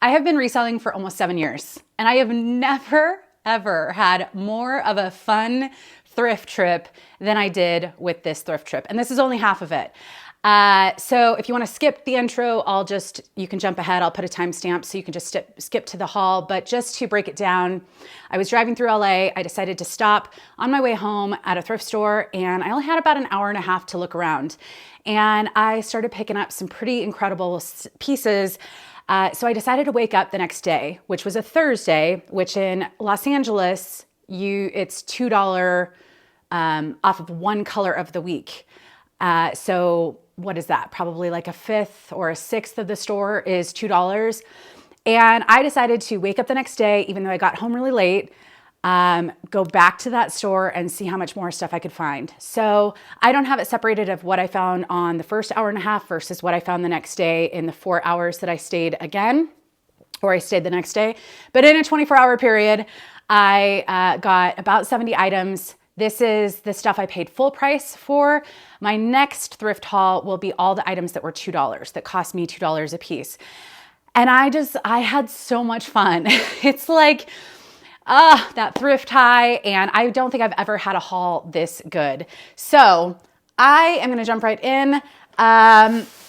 I have been reselling for almost 7 years, and I have never, ever had more of a fun thrift trip than I did with this thrift trip. And this is only half of it. So if you want to skip the intro, you can jump ahead. I'll put a timestamp so you can just skip to the haul. But just to break it down, I was driving through LA. I decided to stop on my way home at a thrift store, and I only had about an hour and a half to look around. And I started picking up some pretty incredible pieces. So I decided to wake up the next day, which was a Thursday, which in Los Angeles, it's $2 off of one color of the week. So what is that? Probably like a fifth or a sixth of the store is $2. And I decided to wake up the next day, even though I got home really late, go back to that store and see how much more stuff I could find. So I don't have it separated of what I found on the first hour and a half versus what I found the next day in the 4 hours that I stayed again, or I stayed the next day. But in a 24-hour period, I got about 70 items. This is the stuff I paid full price for. My next thrift haul will be all the items that were $2, that cost me $2 a piece. And I had so much fun. It's like, that thrift high, and I don't think I've ever had a haul this good. So I am gonna jump right in.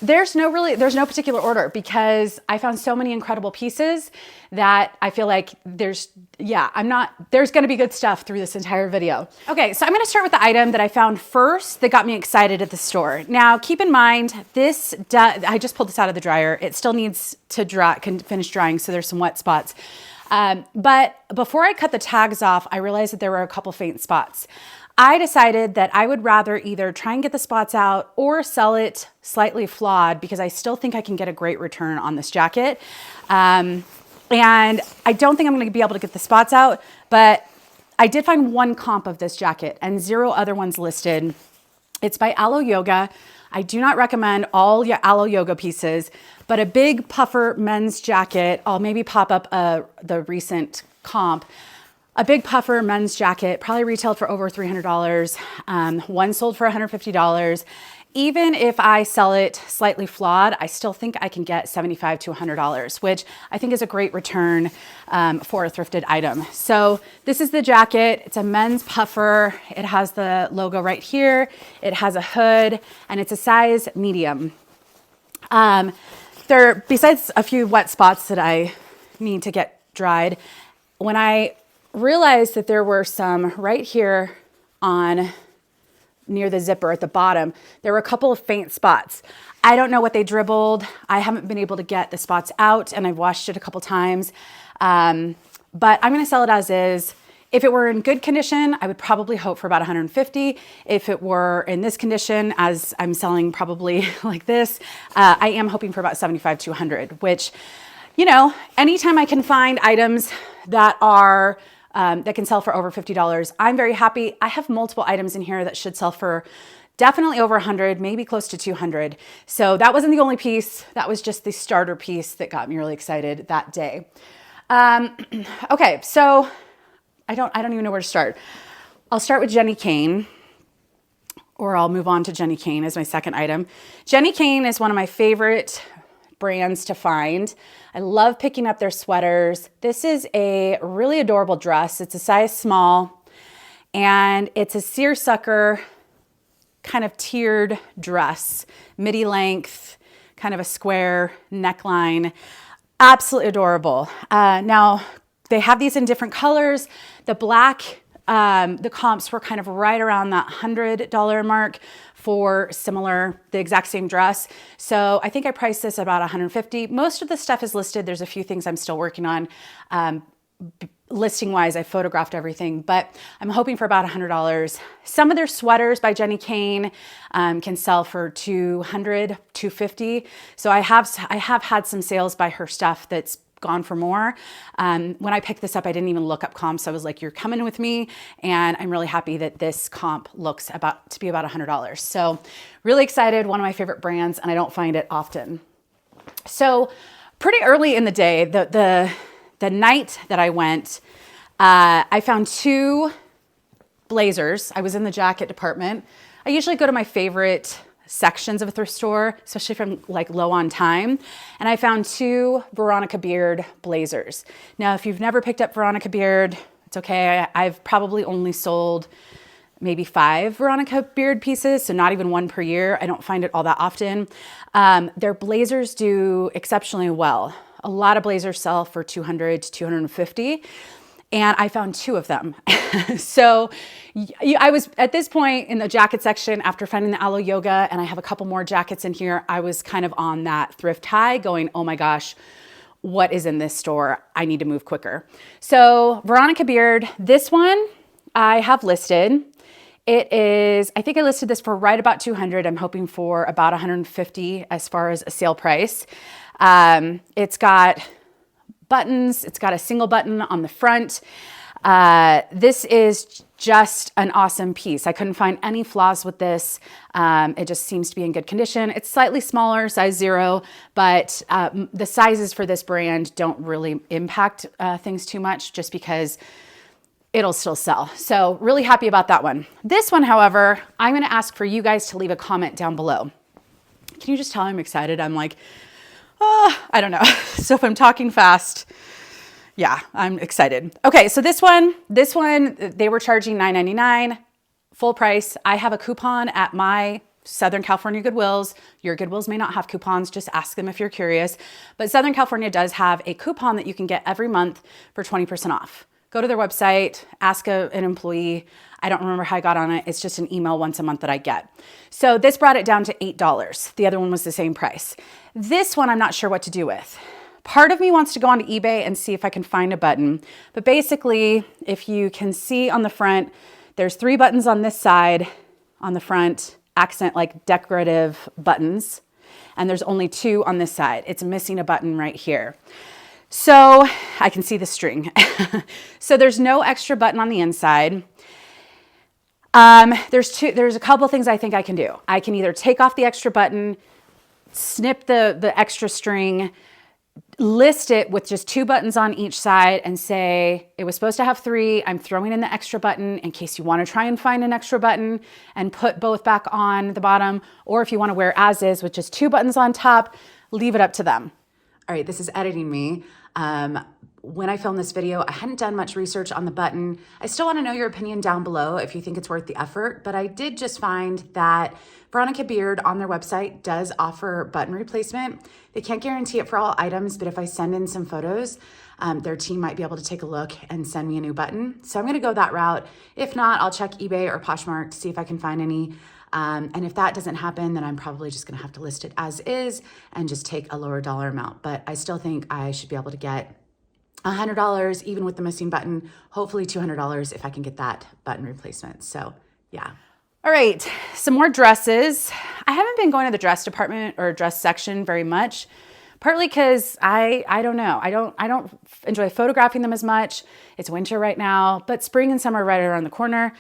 There's no particular order because I found so many incredible pieces that I feel like there's gonna be good stuff through this entire video. Okay, so I'm gonna start with the item that I found first that got me excited at the store. Now, keep in mind, I just pulled this out of the dryer. It still needs to finish drying, so there's some wet spots. But before I cut the tags off, I realized that there were a couple faint spots. I decided that I would rather either try and get the spots out or sell it slightly flawed because I still think I can get a great return on this jacket. And I don't think I'm going to be able to get the spots out, but I did find one comp of this jacket and 0 other ones listed. It's by Alo Yoga. I do not recommend all Alo Yoga pieces, but a big puffer men's jacket, I'll maybe pop up the recent comp. A big puffer men's jacket probably retailed for over $300. One sold for $150. Even if I sell it slightly flawed, I still think I can get $75 to $100, which I think is a great return for a thrifted item. So this is the jacket. It's a men's puffer. It has the logo right here. It has a hood, and it's a size medium. Besides a few wet spots that I need to get dried, when I realized that there were some right here near the zipper at the bottom, there were a couple of faint spots. I don't know what they dribbled. I haven't been able to get the spots out, and I've washed it a couple times. But I'm gonna sell it as is. If it were in good condition, I would probably hope for about $150. If it were in this condition, as I'm selling probably like this, I am hoping for about $75 to $100, which, anytime I can find items that are that can sell for over $50, I'm very happy. I have multiple items in here that should sell for definitely over $100, maybe close to $200. So that wasn't the only piece. That was just the starter piece that got me really excited that day. Okay, so I don't even know where to start. I'll start with Jenny Kane, or I'll move on to Jenny Kane as my second item. Jenny Kane is one of my favorite brands to find. I love picking up their sweaters. This is a really adorable dress. It's a size small, and it's a seersucker kind of tiered dress, midi length, kind of a square neckline. Absolutely adorable. Now, they have these in different colors. The black, the comps were kind of right around that $100 mark for the exact same dress. So I think I priced this about $150. Most of the stuff is listed. There's a few things I'm still working on. Listing wise, I photographed everything, but I'm hoping for about $100. Some of their sweaters by Jenny Kane can sell for $200, $250. So I have had some sales by her stuff that's gone for more. When I picked this up, I didn't even look up comps. I was like, you're coming with me. And I'm really happy that this comp looks to be about $100. So really excited, one of my favorite brands, and I don't find it often. So pretty early in the day, the night that I went, I found 2 blazers. I was in the jacket department. I usually go to my favorite sections of a thrift store, especially if I'm like low on time. And I found 2 Veronica Beard blazers. Now, if you've never picked up Veronica Beard, it's okay. I've probably only sold maybe 5 Veronica Beard pieces, so not even 1 per year. I don't find it all that often. Their blazers do exceptionally well. A lot of blazers sell for $200 to $250. And I found 2 of them. So I was at this point in the jacket section after finding the Aloe Yoga, and I have a couple more jackets in here. I was kind of on that thrift high going, oh my gosh, what is in this store? I need to move quicker. So Veronica Beard, this one I have listed. It is, I think I listed this for right about $200. I'm hoping for about $150 as far as a sale price. It's got buttons. It's got a single button on the front. This is just an awesome piece. I couldn't find any flaws with this. It just seems to be in good condition. It's slightly smaller, size 0, but the sizes for this brand don't really impact things too much just because it'll still sell. So really happy about that one. This one, however, I'm gonna ask for you guys to leave a comment down below. Can you just tell I'm excited? I'm like, I don't know. So if I'm talking fast, yeah, I'm excited. Okay, so this one, they were charging $9.99, full price. I have a coupon at my Southern California Goodwills. Your Goodwills may not have coupons, just ask them if you're curious. But Southern California does have a coupon that you can get every month for 20% off. Go to their website, ask an employee. I don't remember how I got on it. It's just an email once a month that I get. So this brought it down to $8. The other one was the same price. This one I'm not sure what to do with. Part of me wants to go onto eBay and see if I can find a button. But basically, if you can see on the front, there's 3 buttons on this side, on the front, accent like decorative buttons. And there's only 2 on this side. It's missing a button right here. So I can see the string. So there's no extra button on the inside. There's a couple things I think I can do. I can either take off the extra button, snip the extra string, list it with just 2 buttons on each side and say, it was supposed to have 3. I'm throwing in the extra button in case you want to try and find an extra button and put both back on the bottom. Or if you want to wear as is with just 2 buttons on top, leave it up to them. All right, this is editing me. When I filmed this video, I hadn't done much research on the button. I still want to know your opinion down below if you think it's worth the effort, but I did just find that Veronica Beard on their website does offer button replacement. They can't guarantee it for all items, but if I send in some photos, their team might be able to take a look and send me a new button. So I'm gonna go that route. If not, I'll check eBay or Poshmark to see if I can find any. And if that doesn't happen, then I'm probably just gonna have to list it as is and just take a lower dollar amount. But I still think I should be able to get $100 even with the missing button, hopefully $200 if I can get that button replacement. So yeah. All right, some more dresses. I haven't been going to the dress department or dress section very much, partly because I don't know. I don't enjoy photographing them as much. It's winter right now, but spring and summer are right around the corner.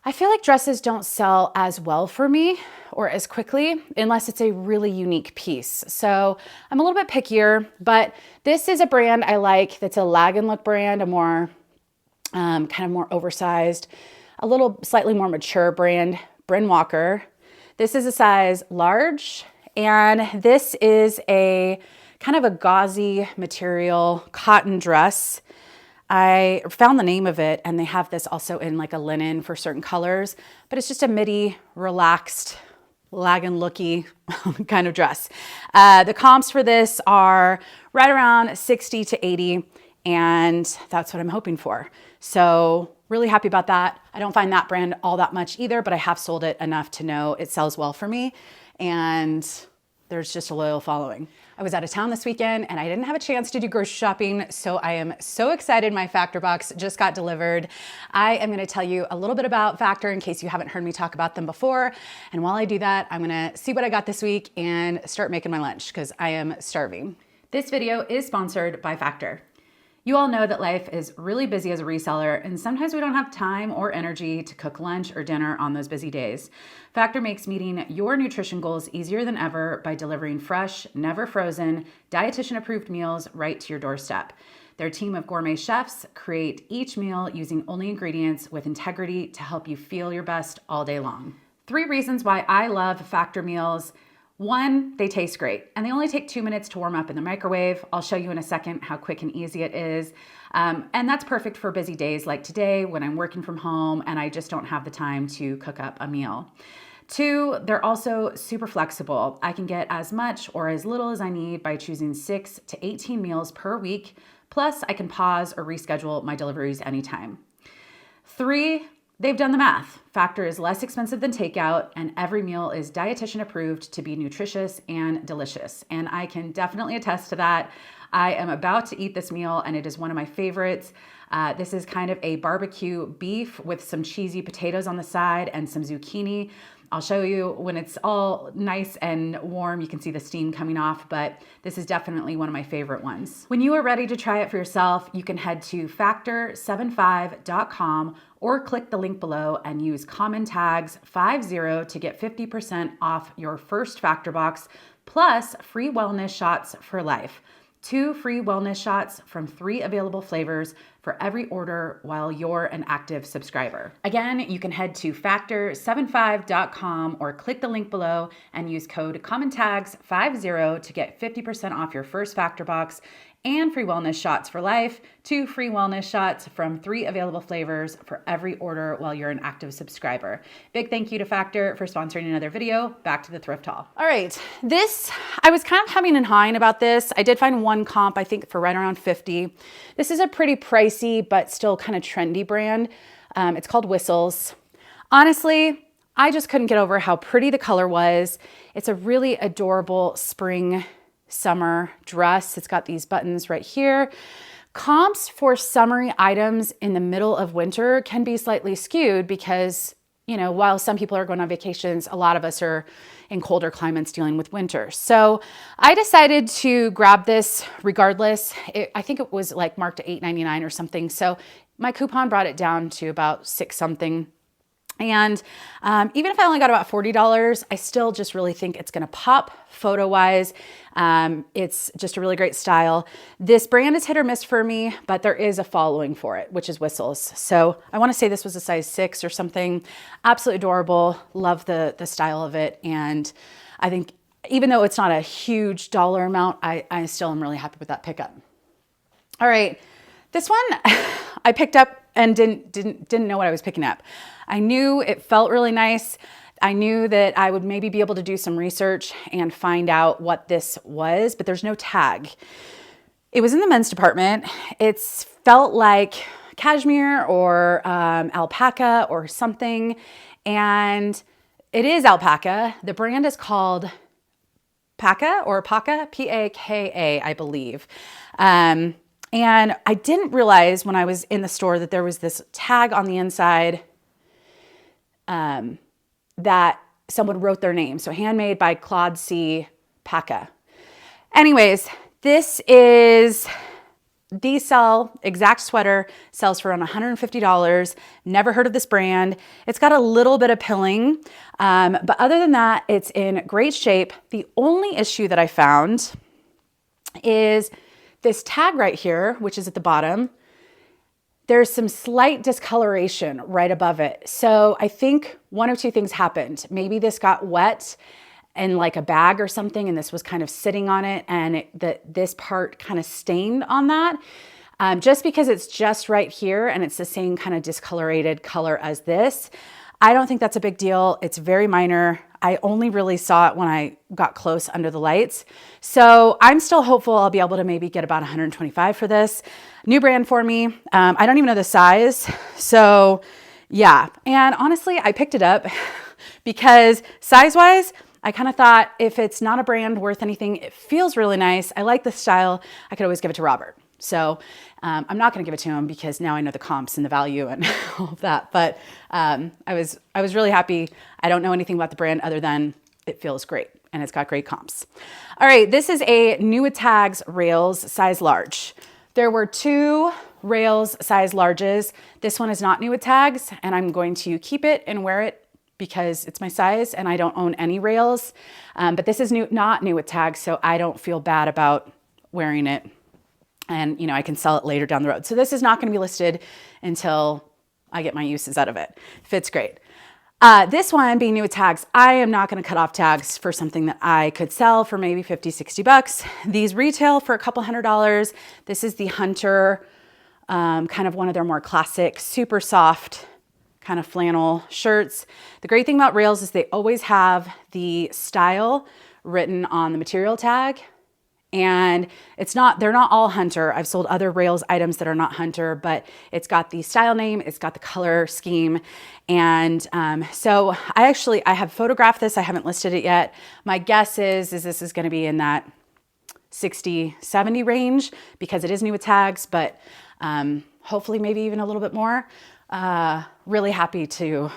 I feel like dresses don't sell as well for me or as quickly unless it's a really unique piece. So I'm a little bit pickier, but this is a brand I like that's a lag and look brand, a more kind of more oversized, a little slightly more mature brand, Bryn Walker. This is a size large, and this is a kind of a gauzy material cotton dress. I found the name of it, and they have this also in like a linen for certain colors, but it's just a midi, relaxed, lag and looky kind of dress. The comps for this are right around 60 to 80, and that's what I'm hoping for. So really happy about that. I don't find that brand all that much either, but I have sold it enough to know it sells well for me, and there's just a loyal following. I was out of town this weekend and I didn't have a chance to do grocery shopping, so I am so excited my Factor box just got delivered. I am gonna tell you a little bit about Factor in case you haven't heard me talk about them before. And while I do that, I'm gonna see what I got this week and start making my lunch because I am starving. This video is sponsored by Factor. You all know that life is really busy as a reseller, and sometimes we don't have time or energy to cook lunch or dinner on those busy days. Factor makes meeting your nutrition goals easier than ever by delivering fresh, never frozen, dietitian-approved meals right to your doorstep. Their team of gourmet chefs create each meal using only ingredients with integrity to help you feel your best all day long. 3 reasons why I love Factor meals. 1, they taste great, and they only take 2 minutes to warm up in the microwave. I'll show you in a second how quick and easy it is. And that's perfect for busy days like today when I'm working from home and I just don't have the time to cook up a meal. 2, they're also super flexible. I can get as much or as little as I need by choosing 6 to 18 meals per week. Plus, I can pause or reschedule my deliveries anytime. 3, they've done the math. Factor is less expensive than takeout, and every meal is dietitian approved to be nutritious and delicious. And I can definitely attest to that. I am about to eat this meal, and it is one of my favorites. This is kind of a barbecue beef with some cheesy potatoes on the side and some zucchini. I'll show you when it's all nice and warm, you can see the steam coming off, but this is definitely one of my favorite ones. When you are ready to try it for yourself, you can head to factor75.com or click the link below and use COMMONTAGS50 to get 50% off your first Factor box, plus free wellness shots for life. 2 free wellness shots from 3 available flavors for every order while you're an active subscriber. Again, you can head to factor75.com or click the link below and use code COMMONTAGS50 to get 50% off your first Factor box and free wellness shots for life, 2 free wellness shots from 3 available flavors for every order while you're an active subscriber. Big thank you to Factor for sponsoring another video. Back to the thrift haul. All right, I was kind of humming and hawing about this. I did find one comp, I think for right around 50. This is a pretty pricey, but still kind of trendy brand. It's called Whistles. Honestly, I just couldn't get over how pretty the color was. It's a really adorable spring summer dress. It's got these buttons right here. Comps for summery items in the middle of winter can be slightly skewed because, you know, while some people are going on vacations, a lot of us are in colder climates dealing with winter. So I decided to grab this regardless. I think it was like marked to $8.99 or something. So my coupon brought it down to about $6 something. And even if I only got about $40, I still just really think it's gonna pop photo-wise. It's just a really great style. This brand is hit or miss for me, but there is a following for it, which is Whistles. So I wanna say this was a size 6 or something. Absolutely adorable, love the style of it. And I think even though it's not a huge dollar amount, I still am really happy with that pickup. All right, this one I picked up and didn't know what I was picking up. I knew it felt really nice. I knew that I would maybe be able to do some research and find out what this was, but there's no tag. It was in the men's department. It felt like cashmere or alpaca or something, and it is alpaca. The brand is called Paca or Paca, P-A-K-A, I believe. And I didn't realize when I was in the store that there was this tag on the inside that someone wrote their name. So handmade by Claude C. Paca. Anyways, these sell, exact sweater sells for around $150. Never heard of this brand. It's got a little bit of pilling, but other than that, it's in great shape. The only issue that I found is this tag right here, which is at the bottom. There's some slight discoloration right above it. So I think one of two things happened. Maybe this got wet in like a bag or something, and this was kind of sitting on it, and this part kind of stained on that. Just because it's just right here and it's the same kind of discolorated color as this, I don't think that's a big deal. It's very minor. I only really saw it when I got close under the lights. So I'm still hopeful I'll be able to maybe get about $125 for this. New brand for me. I don't even know the size. So yeah. And honestly, I picked it up because size-wise, I kind of thought if it's not a brand worth anything, it feels really nice. I like the style. I could always give it to Robert. So I'm not going to give it to him because now I know the comps and the value and all of that. But I was really happy. I don't know anything about the brand other than it feels great and it's got great comps. All right, this is a COMMONTAGS Rails size large. There were 2 Rails size larges. This one is not COMMONTAGS, and I'm going to keep it and wear it because it's my size and I don't own any Rails. But this is not COMMONTAGS, so I don't feel bad about wearing it. And, you know, I can sell it later down the road. So this is not going to be listed until I get my uses out of it. Fits great. This one being new with tags, I am not going to cut off tags for something that I could sell for maybe 50, 60 bucks. These retail for a couple $100. This is the Hunter, kind of one of their more classic, super soft kind of flannel shirts. The great thing about Rails is they always have the style written on the material tag. And they're not all Hunter. I've sold other Rails items that are not Hunter, but it's got the style name, it's got the color scheme. And so I have photographed this. I haven't listed it yet. My guess is this is going to be in that 60, 70 range because it is new with tags, but hopefully maybe even a little bit more. Really happy to,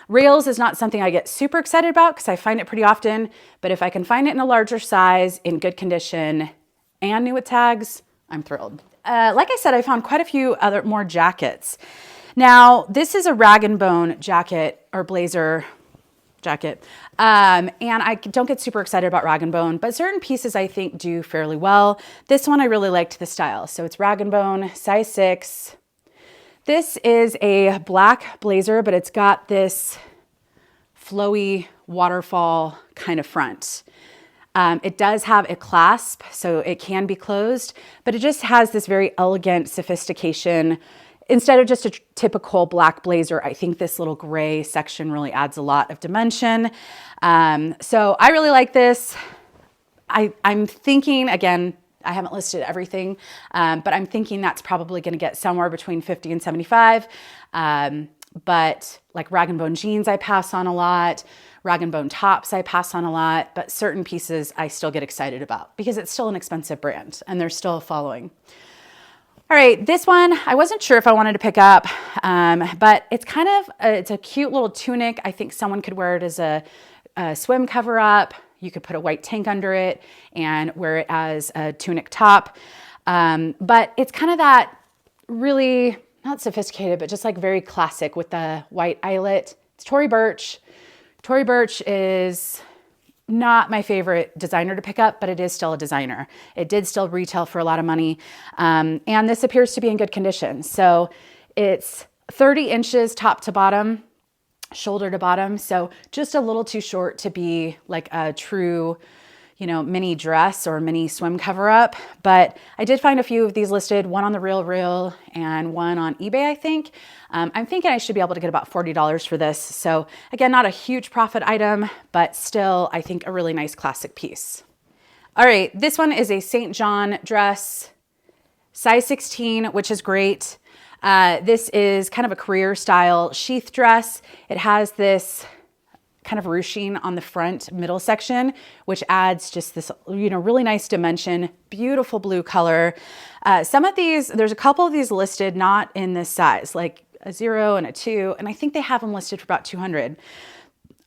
Rails is not something I get super excited about because I find it pretty often, but if I can find it in a larger size, in good condition, and new with tags, I'm thrilled. Like I said, I found quite a few more jackets. Now, this is a rag and bone jacket or blazer jacket. And I don't get super excited about rag and bone, but certain pieces I think do fairly well. This one I really liked the style. So it's rag and bone, size 6. This is a black blazer, but it's got this flowy waterfall kind of front. It does have a clasp, so it can be closed, but it just has this very elegant sophistication. Instead of just a typical black blazer, I think this little gray section really adds a lot of dimension. So I really like this. I'm thinking, again, I haven't listed everything, but I'm thinking that's probably going to get somewhere between 50 and 75. But like rag and bone jeans, I pass on a lot. Rag and bone tops, I pass on a lot. But certain pieces I still get excited about because it's still an expensive brand and there's still a following. All right, this one, I wasn't sure if I wanted to pick up, but it's kind of, it's a cute little tunic. I think someone could wear it as a swim cover up. You could put a white tank under it and wear it as a tunic top. But it's kind of that really, not sophisticated, but just like very classic with the white eyelet. It's Tory Burch. Tory Burch is not my favorite designer to pick up, but it is still a designer. It did still retail for a lot of money. And this appears to be in good condition. So it's 30 inches top to bottom, shoulder to bottom. So just a little too short to be like a true, mini dress or mini swim cover up. But I did find a few of these listed, one on the Real and one on eBay, I think. I'm thinking I should be able to get about $40 for this. So again, not a huge profit item, but still, I think a really nice classic piece. All right, this one is a St. John dress, size 16, which is great. This is kind of a career style sheath dress. It has this kind of ruching on the front middle section, which adds just this, really nice dimension, beautiful blue color. Some of these, there's a couple of these listed not in this size, like a 0 and a 2, and I think they have them listed for about 200.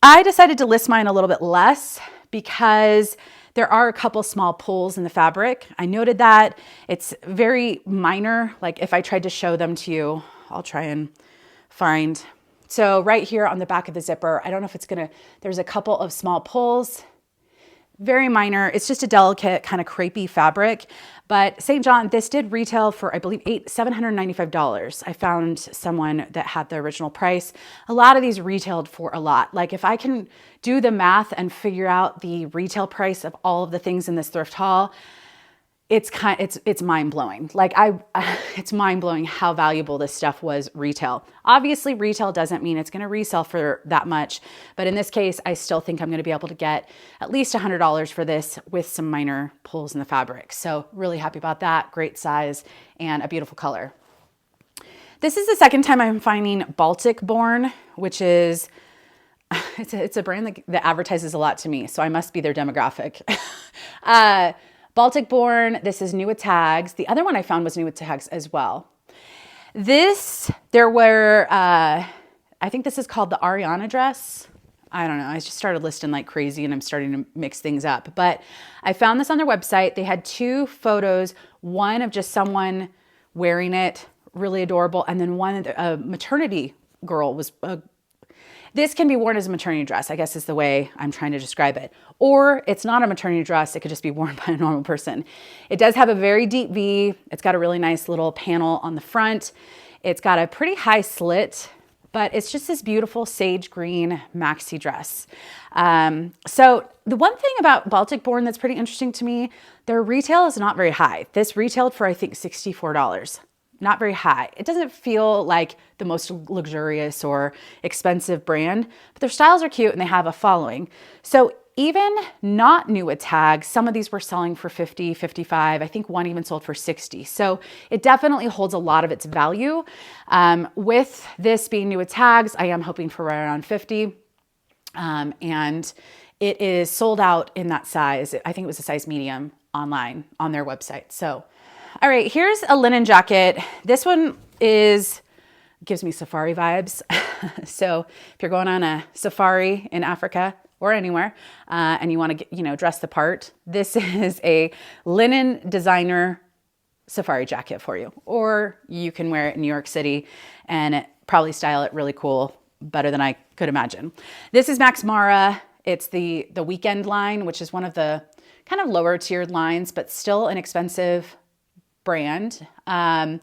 I decided to list mine a little bit less because there are a couple small pulls in the fabric. I noted that it's very minor. Like if I tried to show them to you, I'll try and find. So right here on the back of the zipper, I don't know if it's there's a couple of small pulls, very minor. It's just a delicate kind of crepey fabric, but St. John, this did retail for, I believe, $795. I found someone that had the original price. A lot of these retailed for a lot. Like if I can do the math and figure out the retail price of all of the things in this thrift haul, it's mind-blowing. Like it's mind-blowing how valuable this stuff was retail. Obviously, retail doesn't mean it's going to resell for that much, but in this case, I still think I'm going to be able to get at least $100 for this with some minor pulls in the fabric. So really happy about that. Great size and a beautiful color. This is the second time I'm finding Baltic Born, which is it's a brand that advertises a lot to me, so I must be their demographic. Baltic Born, this is new with tags. The other one I found was new with tags as well. There were, I think this is called the Ariana dress. I don't know, I just started listing like crazy and I'm starting to mix things up. But I found this on their website. They had 2 photos, one of just someone wearing it, really adorable, and then one, a maternity girl was this can be worn as a maternity dress, I guess is the way I'm trying to describe it. Or it's not a maternity dress, it could just be worn by a normal person. It does have a very deep V. It's got a really nice little panel on the front. It's got a pretty high slit, but it's just this beautiful sage green maxi dress. So the one thing about Baltic Born that's pretty interesting to me, their retail is not very high. This retailed for, I think, $64. Not very high. It doesn't feel like the most luxurious or expensive brand, but their styles are cute and they have a following. So even not new with tags, some of these were selling for 50, 55. I think one even sold for 60. So it definitely holds a lot of its value. With this being new with tags, I am hoping for right around 50. And it is sold out in that size. I think it was a size medium online on their website. So, all right, here's a linen jacket. This one gives me safari vibes. So if you're going on a safari in Africa or anywhere, and you want to dress the part, this is a linen designer safari jacket for you. Or you can wear it in New York City and probably style it really cool, better than I could imagine. This is Max Mara. It's the Weekend line, which is one of the kind of lower tiered lines, but still an expensive brand. It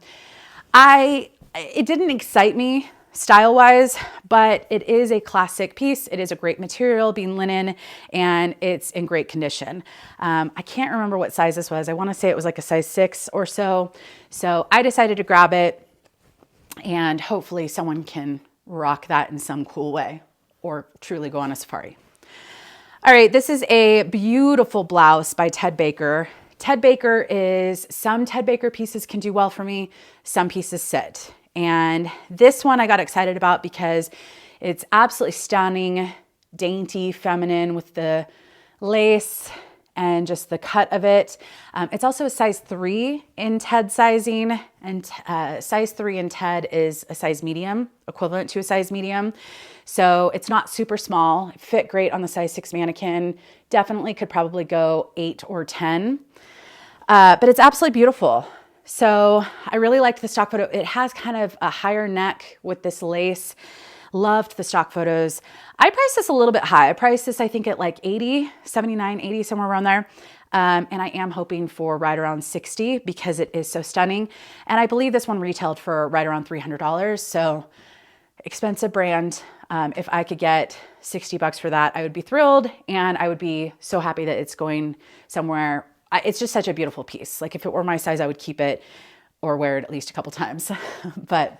didn't excite me style-wise, but it is a classic piece. It is a great material, being linen, and it's in great condition. I can't remember what size this was. I want to say it was like a size 6 or so. So I decided to grab it, and hopefully someone can rock that in some cool way or truly go on a safari. All right, this is a beautiful blouse by Ted Baker. Ted Baker some Ted Baker pieces can do well for me, some pieces sit. And this one I got excited about because it's absolutely stunning, dainty, feminine with the lace and just the cut of it. It's also a size 3 in Ted sizing, and size 3 in Ted is a size medium, equivalent to a size medium. So it's not super small. It fit great on the size 6 mannequin. Definitely could probably go 8 or 10. But it's absolutely beautiful. So I really liked the stock photo. It has kind of a higher neck with this lace. Loved the stock photos. I priced this a little bit high. I priced this, I think, at like 80, 79, 80, somewhere around there. And I am hoping for right around 60 because it is so stunning. And I believe this one retailed for right around $300. So expensive brand. If I could get $60 for that, I would be thrilled. And I would be so happy that it's going somewhere. It's just such a beautiful piece. Like if it were my size, I would keep it or wear it at least a couple times. But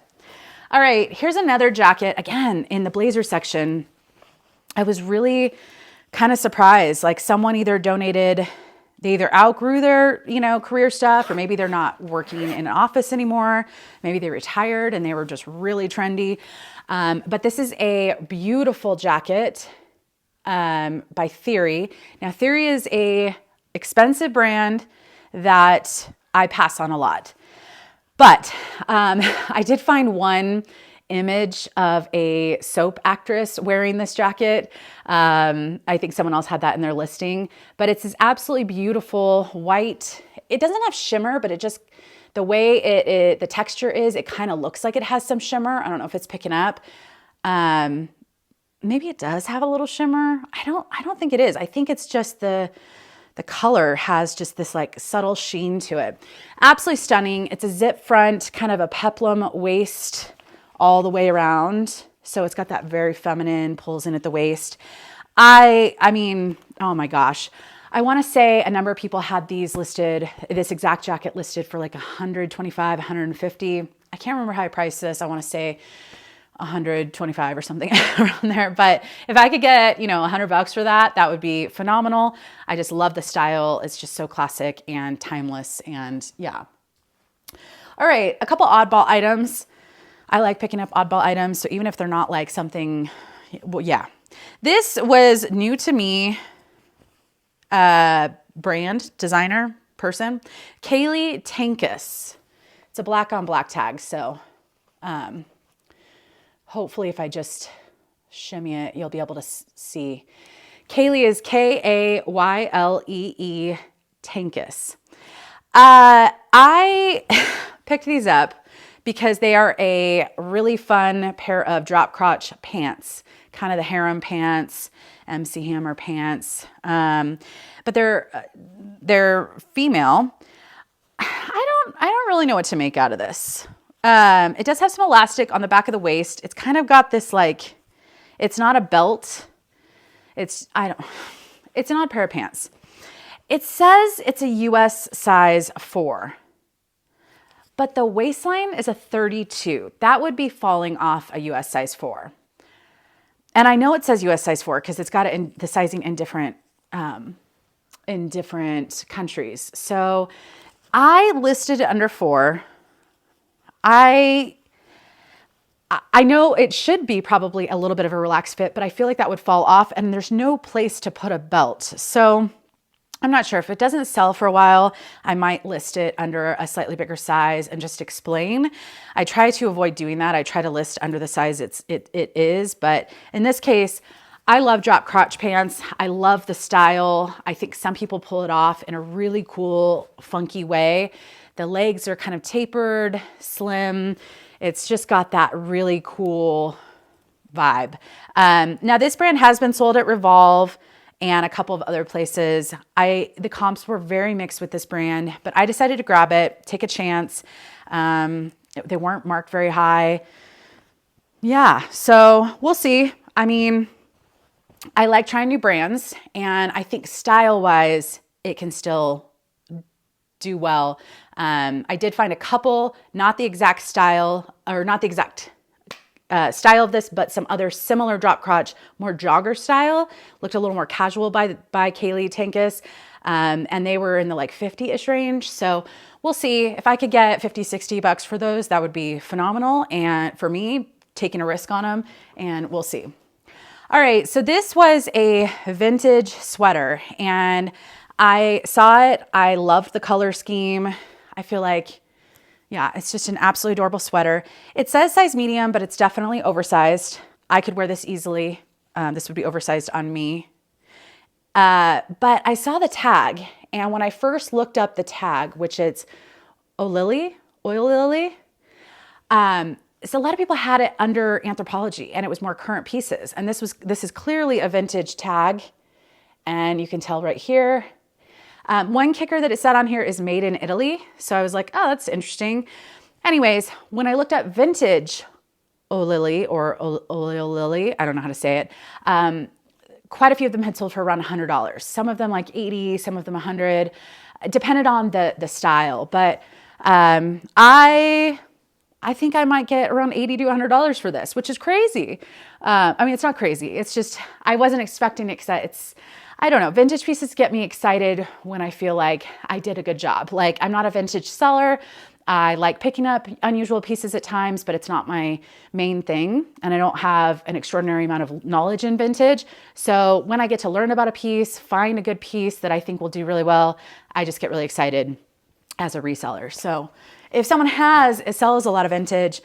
all right, here's another jacket. Again, in the blazer section, I was really kind of surprised. Like someone either donated, they either outgrew their, career stuff, or maybe they're not working in an office anymore. Maybe they retired and they were just really trendy. But this is a beautiful jacket by Theory. Now, Theory is a expensive brand that I pass on a lot. But I did find one image of a soap actress wearing this jacket. I think someone else had that in their listing, but it's this absolutely beautiful white. It doesn't have shimmer, but it just, the way the texture is, it kind of looks like it has some shimmer. I don't know if it's picking up. Maybe it does have a little shimmer. I don't think it is. I think it's just the color has just this like subtle sheen to it. Absolutely stunning. It's a zip front, kind of a peplum waist all the way around. So it's got that very feminine, pulls in at the waist. I mean, oh my gosh. I want to say a number of people had this exact jacket listed for like $125, $150. I can't remember how I priced this. I want to say $125 or something around there. But if I could get, $100 for that, that would be phenomenal. I just love the style. It's just so classic and timeless. And yeah. All right. A couple oddball items. I like picking up oddball items. So even if they're not like something, well, yeah. This was new to me, brand designer person, Kaylee Tankus. It's a black on black tag. So, hopefully if I just shimmy it, you'll be able to see. Kaylee is Kaylee Tankus. I picked these up because they are a really fun pair of drop crotch pants, kind of the harem pants, MC Hammer pants. But they're female. I don't really know what to make out of this. It does have some elastic on the back of the waist. It's kind of got this like, it's not a belt. It's an odd pair of pants. It says it's a US size 4, but the waistline is a 32. That would be falling off a US size 4. And I know it says US size 4 because it's got it in the sizing in different countries. So I listed it under 4. I know it should be probably a little bit of a relaxed fit, but I feel like that would fall off and there's no place to put a belt. So I'm not sure. If it doesn't sell for a while, I might list it under a slightly bigger size and just explain. I try to avoid doing that. I try to list under the size it is, but in this case, I love drop crotch pants. I love the style. I think some people pull it off in a really cool, funky way. The legs are kind of tapered, slim. It's just got that really cool vibe. Now this brand has been sold at Revolve and a couple of other places. The comps were very mixed with this brand, but I decided to grab it, take a chance. They weren't marked very high. Yeah, so we'll see. I mean, I like trying new brands, and I think style-wise, it can still do well. I did find a couple, not the exact style, or not the exact style of this, but some other similar drop crotch, more jogger style, looked a little more casual by Kaylee Tankus. And they were in the like 50-ish range. So we'll see if I could get 50, 60 bucks for those, that would be phenomenal. And for me, taking a risk on them, and we'll see. All right. So this was a vintage sweater and I saw it. I loved the color scheme. I feel like, yeah, it's just an absolutely adorable sweater. It says size medium, but it's definitely oversized. I could wear this easily. This would be oversized on me. But I saw the tag, and when I first looked up the tag, which it's oil lily, so a lot of people had it under Anthropologie, and it was more current pieces. And this is clearly a vintage tag, and you can tell right here. One kicker that it said on here is made in Italy. So I was like, oh, that's interesting. Anyways, when I looked up vintage Olili or Olili, I don't know how to say it. Quite a few of them had sold for around $100. Some of them like 80, some of them 100, depended on the style. But I think I might get around $80 to $100 for this, which is crazy. I mean, it's not crazy. It's just, I wasn't expecting it because I don't know. Vintage pieces get me excited when I feel like I did a good job. Like, I'm not a vintage seller. I like picking up unusual pieces at times, but it's not my main thing. And I don't have an extraordinary amount of knowledge in vintage. So when I get to learn about a piece, find a good piece that I think will do really well, I just get really excited as a reseller. So if someone sells a lot of vintage,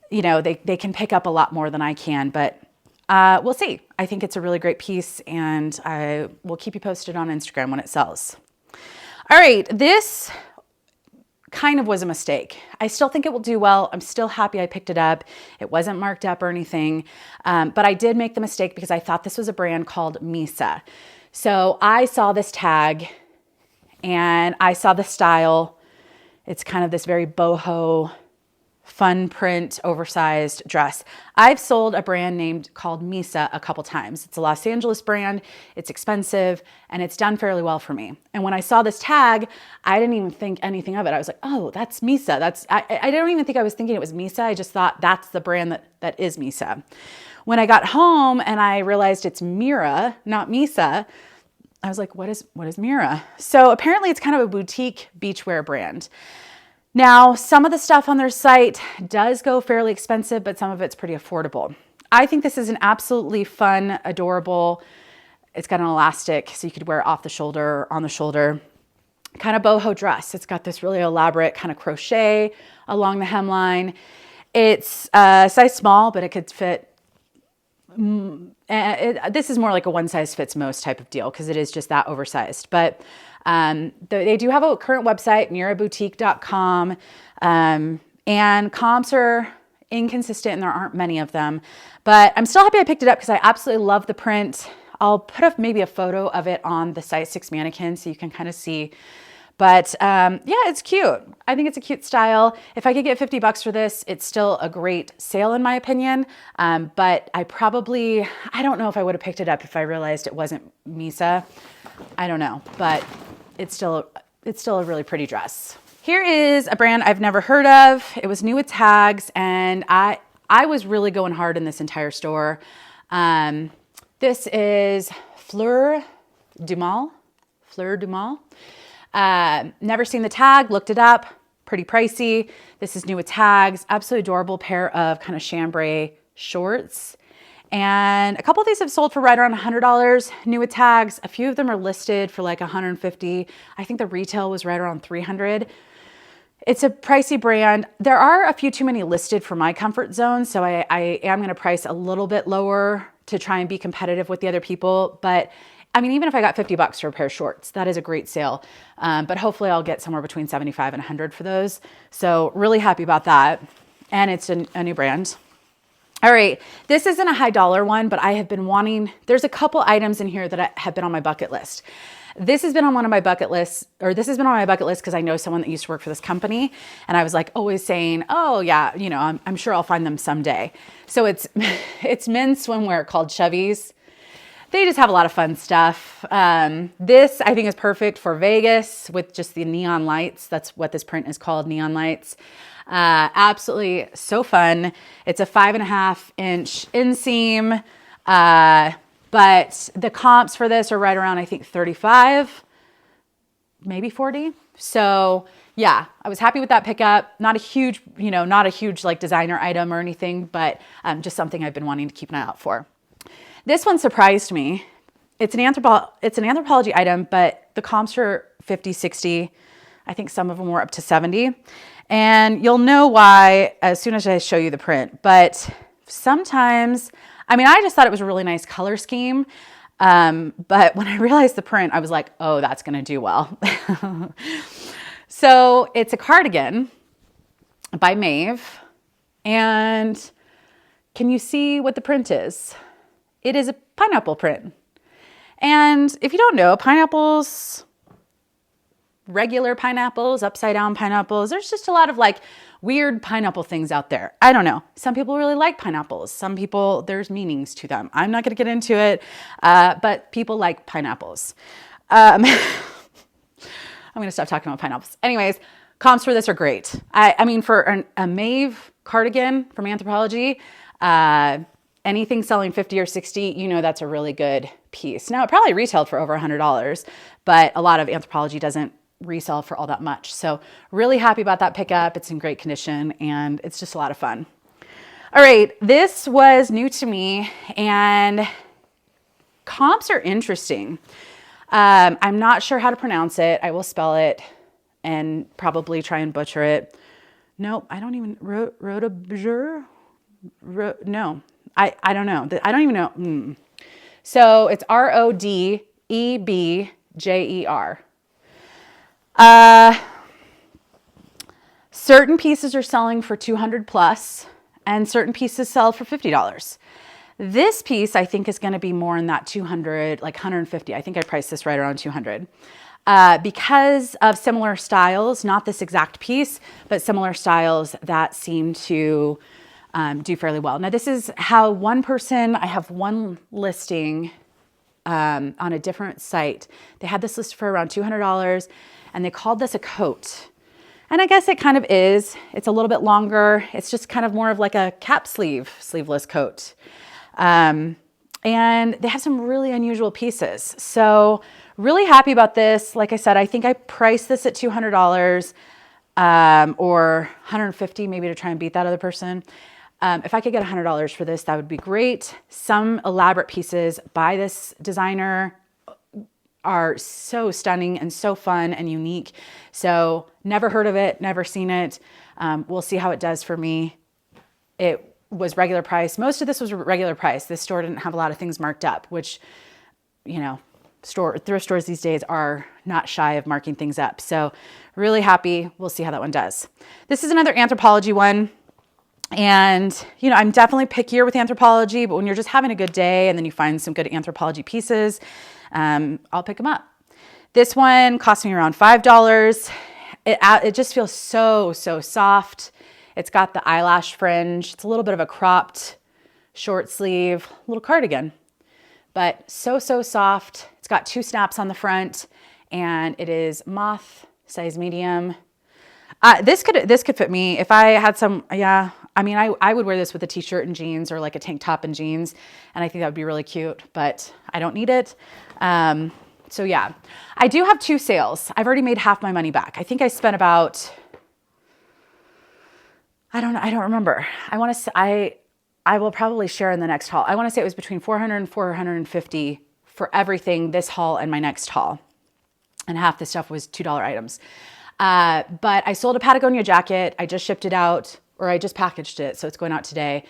you know, they can pick up a lot more than I can, but we'll see. I think it's a really great piece, and I will keep you posted on Instagram when it sells. All right, this kind of was a mistake. I still think it will do well. I'm still happy I picked it up. It wasn't marked up or anything, but I did make the mistake because I thought this was a brand called Misa. So I saw this tag, and I saw the style. It's kind of this very boho, fun print, oversized dress. I've sold a brand called Misa a couple times. It's a Los Angeles brand. It's expensive, and it's done fairly well for me. And when I saw this tag, I didn't even think anything of it. I was like, oh, that's Misa. I don't even think I was thinking it was Misa. I just thought that's the brand that is Misa. When I got home and I realized it's Mira, not Misa, I was like, what is Mira? So apparently it's kind of a boutique beachwear brand. Now, some of the stuff on their site does go fairly expensive, but some of it's pretty affordable. I think this is an absolutely fun, adorable, it's got an elastic, so you could wear it off the shoulder, on the shoulder, kind of boho dress. It's got this really elaborate kind of crochet along the hemline. It's size small, but it could fit. This is more like a one size fits most type of deal because it is just that oversized. But they do have a current website, miraboutique.com, and comps are inconsistent and there aren't many of them. But I'm still happy I picked it up because I absolutely love the print. I'll put up maybe a photo of it on the size 6 mannequin so you can kind of see. But yeah, it's cute. I think it's a cute style. If I could get 50 bucks for this, it's still a great sale in my opinion. But I don't know if I would have picked it up if I realized it wasn't Misa. I don't know, but it's still a really pretty dress. Here is a brand I've never heard of. It was new with tags, and I was really going hard in this entire store. This is Fleur du Mal. Never seen the tag, looked it up, pretty pricey. This is new with tags, absolutely adorable pair of kind of chambray shorts. And a couple of these have sold for right around $100 new with tags. A few of them are listed for like $150. I think the retail was right around $300. It's a pricey brand. There are a few too many listed for my comfort zone, so I am going to price a little bit lower to try and be competitive with the other people. But I mean, even if I got 50 bucks for a pair of shorts, that is a great sale. But hopefully I'll get somewhere between 75 and 100 for those. So really happy about that. And it's a new brand. All right, this isn't a high dollar one, but I have been wanting, there's a couple items in here that have been on my bucket list. This has been on my bucket list because I know someone that used to work for this company. And I was like always saying, oh yeah, you know, I'm sure I'll find them someday. So it's men's swimwear called Chevy's. They just have a lot of fun stuff. This I think is perfect for Vegas with just the neon lights. That's what this print is called, neon lights. Absolutely so fun. It's a 5.5-inch inseam. But the comps for this are right around, I think 35, maybe 40. So yeah, I was happy with that pickup. Not a huge like designer item or anything, but just something I've been wanting to keep an eye out for. This one surprised me. It's an Anthropologie item, but the comps are 50, 60. I think some of them were up to 70. And you'll know why as soon as I show you the print. But sometimes, I mean, I just thought it was a really nice color scheme. But when I realized the print, I was like, oh, that's going to do well. So it's a cardigan by Maeve. And can you see what the print is? It is a pineapple print. And if you don't know, pineapples, regular pineapples, upside down pineapples, there's just a lot of like weird pineapple things out there. I don't know. Some people really like pineapples. Some people, there's meanings to them. I'm not going to get into it, but people like pineapples. I'm going to stop talking about pineapples. Anyways, comps for this are great. I mean, for a Maeve cardigan from Anthropologie, anything selling 50 or 60, you know that's a really good piece. Now, it probably retailed for over $100, but a lot of Anthropologie doesn't resell for all that much. So really happy about that pickup. It's in great condition and it's just a lot of fun. All right, this was new to me and comps are interesting. I'm not sure how to pronounce it. I will spell it and probably try and butcher it. Nope, I don't even, Rodebjer? No, I don't know. I don't even know. So it's Rodebjer. Certain pieces are selling for 200 plus and certain pieces sell for $50. This piece I think is going to be more in that 200, like 150. I think I priced this right around 200. Because of similar styles, not this exact piece, but similar styles that seem to do fairly well. Now this is how I have one listing on a different site. They had this list for around $200 and they called this a coat. And I guess it kind of is. It's a little bit longer. It's just kind of more of like a sleeveless coat. And they have some really unusual pieces. So really happy about this. Like I said, I think I priced this at $200 or $150 maybe to try and beat that other person. If I could get $100 for this, that would be great. Some elaborate pieces by this designer are so stunning and so fun and unique. So never heard of it, never seen it. We'll see how it does for me. It was regular price. Most of this was regular price. This store didn't have a lot of things marked up, which, you know, thrift stores these days are not shy of marking things up. So really happy. We'll see how that one does. This is another Anthropologie one. And, you know, I'm definitely pickier with Anthropologie, but when you're just having a good day and then you find some good Anthropologie pieces, I'll pick them up. This one cost me around $5. It just feels so soft. It's got the eyelash fringe. It's a little bit of a cropped short sleeve little cardigan, but so soft. It's got 2 snaps on the front, and it is moth size medium. This could fit me if I had some. Yeah, I mean, I would wear this with a t-shirt and jeans, or like a tank top and jeans, and I think that would be really cute, but I don't need it. So yeah, I do have 2 sales. I've already made half my money back. I think I spent about, I don't remember. I will probably share in the next haul. I want to say it was between $400 and $450 for everything, this haul and my next haul. And half the stuff was $2 items. But I sold a Patagonia jacket. I just shipped it out, or I just packaged it, so it's going out today.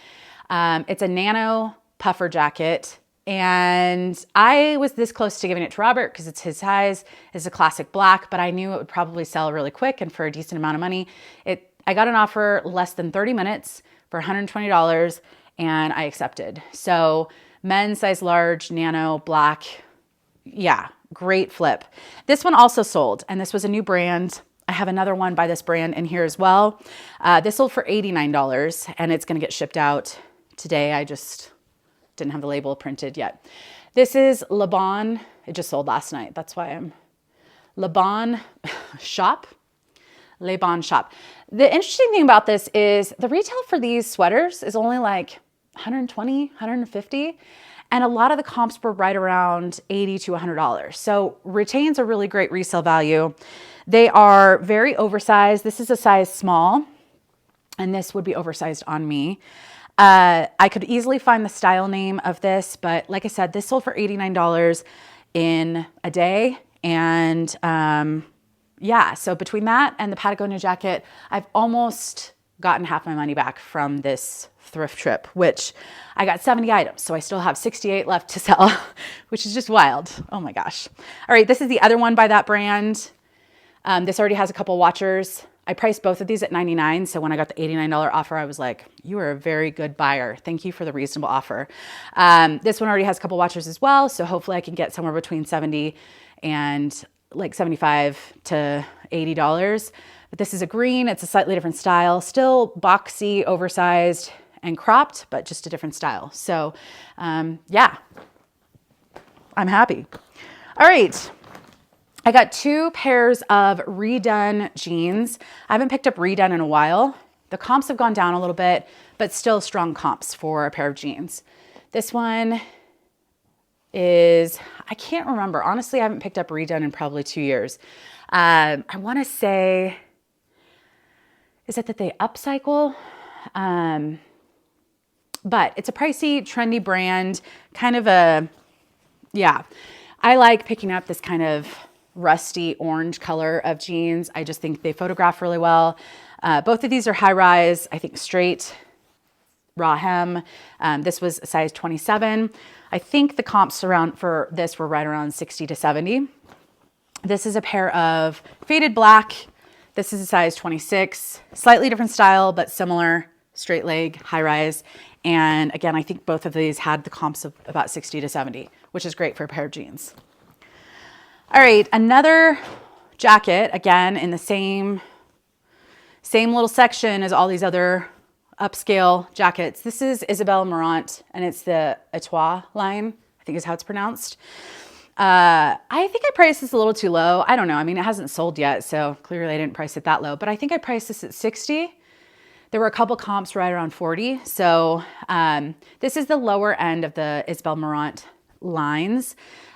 It's a nano puffer jacket. And I was this close to giving it to Robert because it's his size. It's a classic black, but I knew it would probably sell really quick and for a decent amount of money. I got an offer less than 30 minutes for $120, and I accepted. So men's size large, nano, black. Yeah, great flip. This one also sold, and this was a new brand. I have another one by this brand in here as well. This sold for $89, and it's going to get shipped out today. I just didn't have the label printed yet. This is Le Bon. It just sold last night. That's why I'm Le Bon Shop. Le Bon Shop. The interesting thing about this is the retail for these sweaters is only like $120, $150. And a lot of the comps were right around $80 to $100. So retains a really great resale value. They are very oversized. This is a size small, and this would be oversized on me. I could easily find the style name of this, but like I said, this sold for $89 in a day. And yeah, so between that and the Patagonia jacket, I've almost gotten half my money back from this thrift trip, which I got 70 items. So I still have 68 left to sell, which is just wild. Oh my gosh. All right, this is the other one by that brand. This already has a couple watchers. I priced both of these at $99. So when I got the $89 offer, I was like, you are a very good buyer. Thank you for the reasonable offer. This one already has a couple watchers as well. So hopefully I can get somewhere between 70 and like $75 to $80. But this is a green. It's a slightly different style, still boxy, oversized, and cropped, but just a different style. So yeah, I'm happy. All right. I got 2 pairs of redone jeans. I haven't picked up redone in a while. The comps have gone down a little bit, but still strong comps for a pair of jeans. This one is, I can't remember. Honestly, I haven't picked up redone in probably 2 years. I want to say, is it that they upcycle? But it's a pricey, trendy brand, kind of a, yeah. I like picking up this kind of rusty orange color of jeans. I just think they photograph really well. Both of these are high rise, I think straight raw hem. This was a size 27. I think the comps around for this were right around 60 to 70. This is a pair of faded black. This is a size 26, slightly different style, but similar, straight leg, high rise. And again, I think both of these had the comps of about 60 to 70, which is great for a pair of jeans. All right, another jacket, again, in the same little section as all these other upscale jackets. This is Isabelle Marant, and it's the Etoile line, I think is how it's pronounced. I think I priced this a little too low. I don't know. I mean, it hasn't sold yet, so clearly I didn't price it that low. But I think I priced this at 60. There were a couple comps right around 40. So this is the lower end of the Isabelle Marant lines.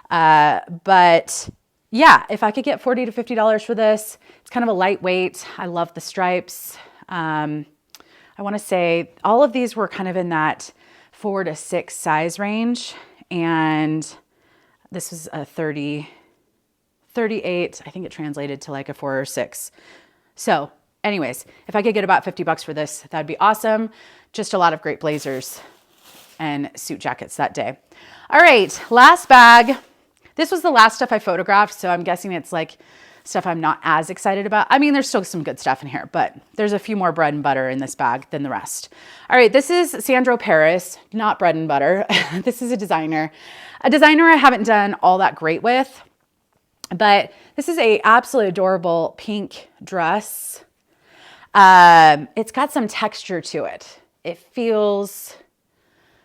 But yeah, if I could get $40 to $50 for this, it's kind of a lightweight. I love the stripes. I want to say all of these were kind of in that 4 to 6 size range. And this was a 38. I think it translated to like a 4 or 6. So anyways, if I could get about $50 for this, that'd be awesome. Just a lot of great blazers and suit jackets that day. All right, last bag. This was the last stuff I photographed, so I'm guessing it's like stuff I'm not as excited about. I mean, there's still some good stuff in here, but there's a few more bread and butter in this bag than the rest. All right, this is Sandro Paris, not bread and butter. This is a designer I haven't done all that great with. But this is a absolutely adorable pink dress. It's got some texture to it. It feels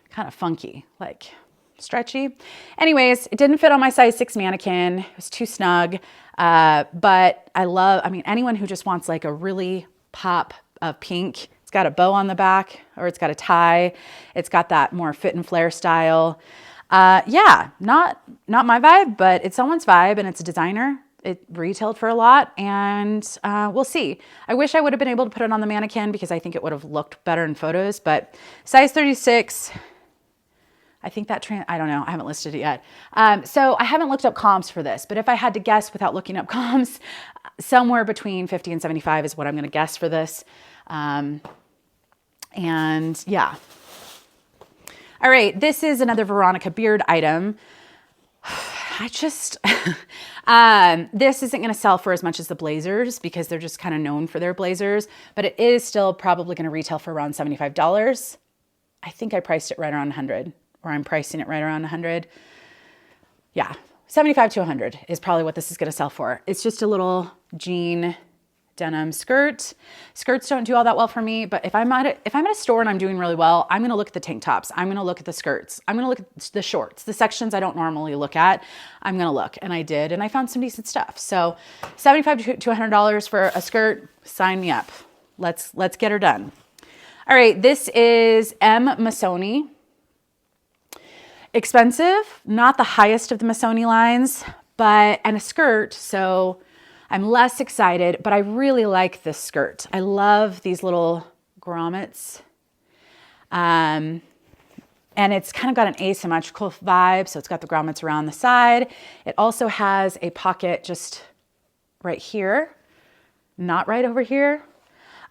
kind of funky, like stretchy. Anyways, it didn't fit on my size 6 mannequin. It was too snug. But I mean, anyone who just wants like a really pop of pink, it's got a bow on the back, or it's got a tie. It's got that more fit and flare style. Yeah, not my vibe, but it's someone's vibe, and it's a designer. It retailed for a lot, and we'll see. I wish I would have been able to put it on the mannequin because I think it would have looked better in photos, but size 36, I think that I don't know. I haven't listed it yet. So I haven't looked up comps for this, but if I had to guess without looking up comps, somewhere between 50 and 75 is what I'm going to guess for this. And yeah. All right. This is another Veronica Beard item. This isn't going to sell for as much as the blazers because they're just kind of known for their blazers, but it is still probably going to retail for around $75. I think I priced it right around 100. Or I'm pricing it right around 100. Yeah, 75 to 100 is probably what this is gonna sell for. It's just a little jean denim skirt. Skirts don't do all that well for me, but if I'm at a store and I'm doing really well, I'm gonna look at the tank tops. I'm gonna look at the skirts. I'm gonna look at the shorts, the sections I don't normally look at. I'm gonna look, and I did, and I found some decent stuff. So $75 to $100 for a skirt, sign me up. Let's get her done. All right, this is M. Missoni. Expensive, not the highest of the Missoni lines, and a skirt, so I'm less excited, but I really like this skirt. I love these little grommets. And it's kind of got an asymmetrical vibe, so it's got the grommets around the side. It also has a pocket just right here, not right over here.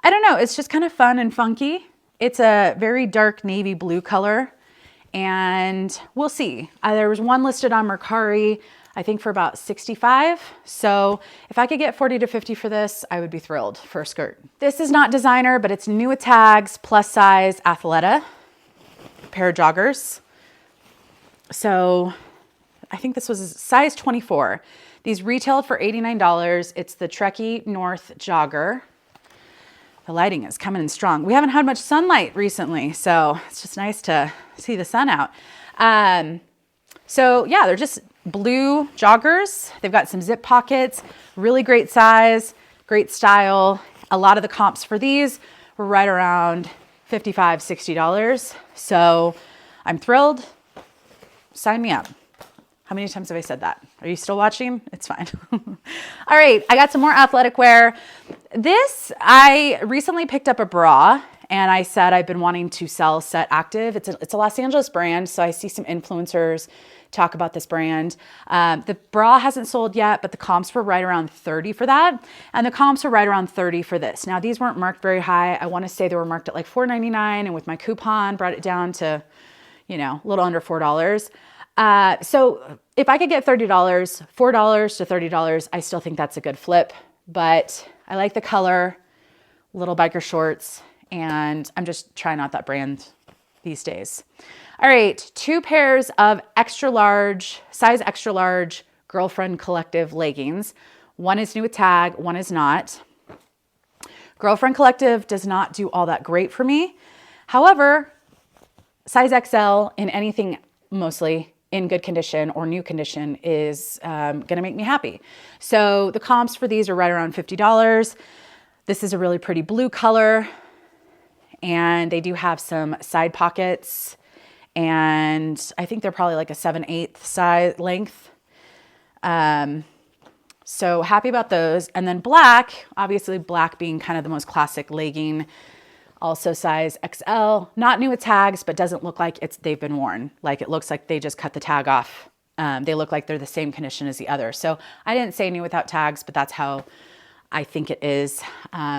I don't know, it's just kind of fun and funky. It's a very dark navy blue color. And we'll see. There was one listed on Mercari, I think for about 65. So if I could get 40 to 50 for this, I would be thrilled for a skirt. This is not designer, but it's new with tags, plus size Athleta, pair of joggers. So I think this was size 24. These retailed for $89. It's the Trekkie North jogger. The lighting is coming in strong. We haven't had much sunlight recently, so it's just nice to see the sun out. So yeah, they're just blue joggers. They've got some zip pockets, really great size, great style. A lot of the comps for these were right around $55, $60. So I'm thrilled. Sign me up. How many times have I said that? Are you still watching? It's fine. All right, I got some more athletic wear. I recently picked up a bra, and I said I've been wanting to sell Set Active. It's a Los Angeles brand, so I see some influencers talk about this brand. The bra hasn't sold yet, but the comps were right around 30 for that, and the comps were right around 30 for this. Now, these weren't marked very high. I want to say they were marked at like $4.99, and with my coupon, brought it down to, a little under $4. So if I could get $30, $4 to $30, I still think that's a good flip, but I like the color, little biker shorts, and I'm just trying out that brand these days. All right, 2 pairs of size extra large Girlfriend Collective leggings. One is new with tag, one is not. Girlfriend Collective does not do all that great for me. However, size XL in anything mostly in good condition or new condition is going to make me happy. So the comps for these are right around $50. This is a really pretty blue color, and they do have some side pockets, and I think they're probably like a 7/8 size length. So happy about those. And then black, obviously black being kind of the most classic legging, also size XL, not new with tags, but doesn't look like they've been worn. Like it looks like they just cut the tag off. They look like they're the same condition as the other. So I didn't say new without tags, but that's how I think it is.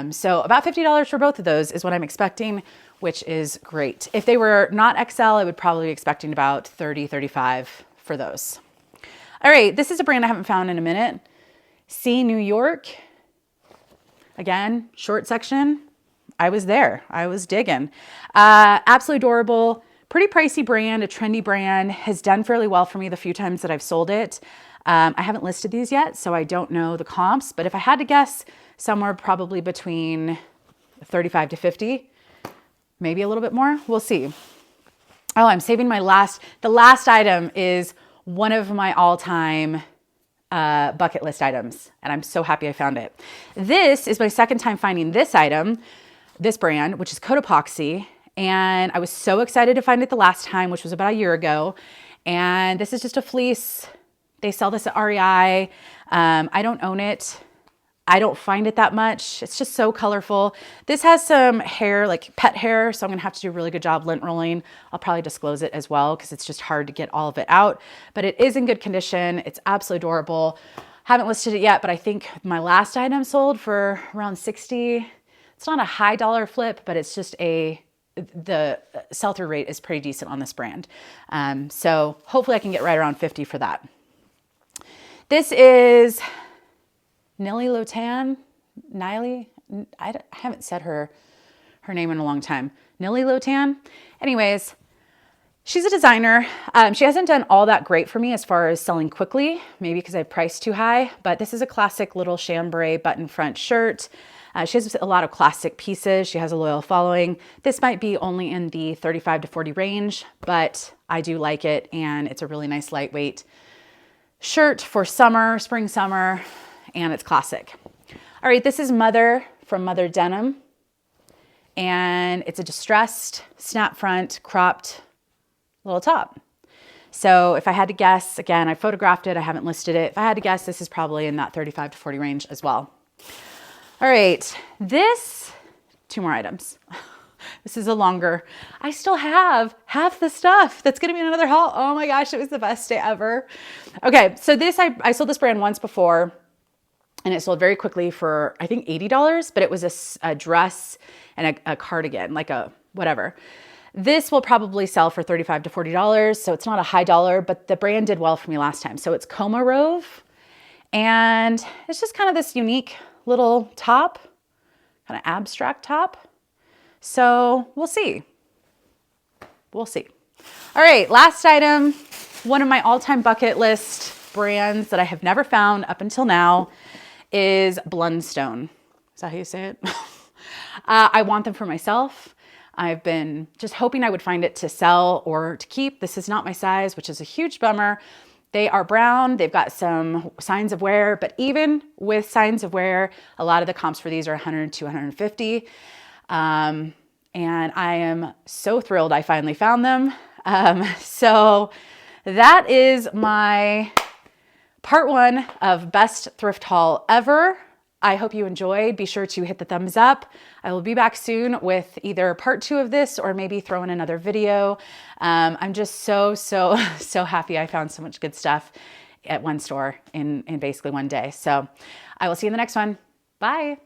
So about $50 for both of those is what I'm expecting, which is great. If they were not XL, I would probably be expecting about 30, 35 for those. All right, this is a brand I haven't found in a minute. See New York. Again, short section. I was there. I was digging. Absolutely adorable. Pretty pricey brand, a trendy brand. Has done fairly well for me the few times that I've sold it. I haven't listed these yet, so I don't know the comps, but if I had to guess, somewhere probably between 35 to 50, maybe a little bit more. We'll see. Oh, I'm saving the last item is one of my all-time bucket list items, and I'm so happy I found it. This is my second time finding this item, this brand, which is Cotopaxi, and I was so excited to find it the last time, which was about a year ago. And this is just a fleece. They sell this at REI. I don't own it. I don't find it that much. It's just so colorful. This has some hair, like pet hair, so I'm gonna have to do a really good job lint rolling. I'll probably disclose it as well because it's just hard to get all of it out, but it is in good condition. It's absolutely adorable. Haven't listed it yet, but I think my last item sold for around 60. It's not a high dollar flip, but it's just the sell-through rate is pretty decent on this brand. So hopefully I can get right around 50 for that. This is Nilly Lotan. I haven't said her name in a long time. Nilly Lotan. Anyways, she's a designer. She hasn't done all that great for me as far as selling quickly, maybe because I priced too high, but this is a classic little chambray button front shirt. She has a lot of classic pieces. She has a loyal following. This might be only in the 35 to 40 range, but I do like it, and it's a really nice lightweight shirt for summer, spring, summer, and it's classic. All right, this is Mother from Mother Denim, and it's a distressed snap front cropped little top. So if I had to guess, again, I photographed it, I haven't listed it. If I had to guess, this is probably in that 35 to 40 range as well. All right, two more items. This is a longer, I still have half the stuff that's gonna be in another haul. Oh my gosh, it was the best day ever. Okay, so this, I sold this brand once before, and it sold very quickly for, I think, $80, but it was a dress and a cardigan, like a whatever. This will probably sell for $35 to $40, so it's not a high dollar, but the brand did well for me last time. So it's Coma Rove, and it's just kind of this unique little top, kind of abstract top. So we'll see. We'll see. All right, last item, one of my all-time bucket list brands that I have never found up until now is Blundstone. Is that how you say it? I want them for myself. I've been just hoping I would find it to sell or to keep. This is not my size, which is a huge bummer. They are brown. They've got some signs of wear, but even with signs of wear, a lot of the comps for these are 100 to 150. And I am so thrilled I finally found them. So that is my part one of best thrift haul ever. I hope you enjoyed. Be sure to hit the thumbs up. I will be back soon with either part two of this or maybe throw in another video. I'm just so happy I found so much good stuff at one store in basically one day. So I will see you in the next one. Bye.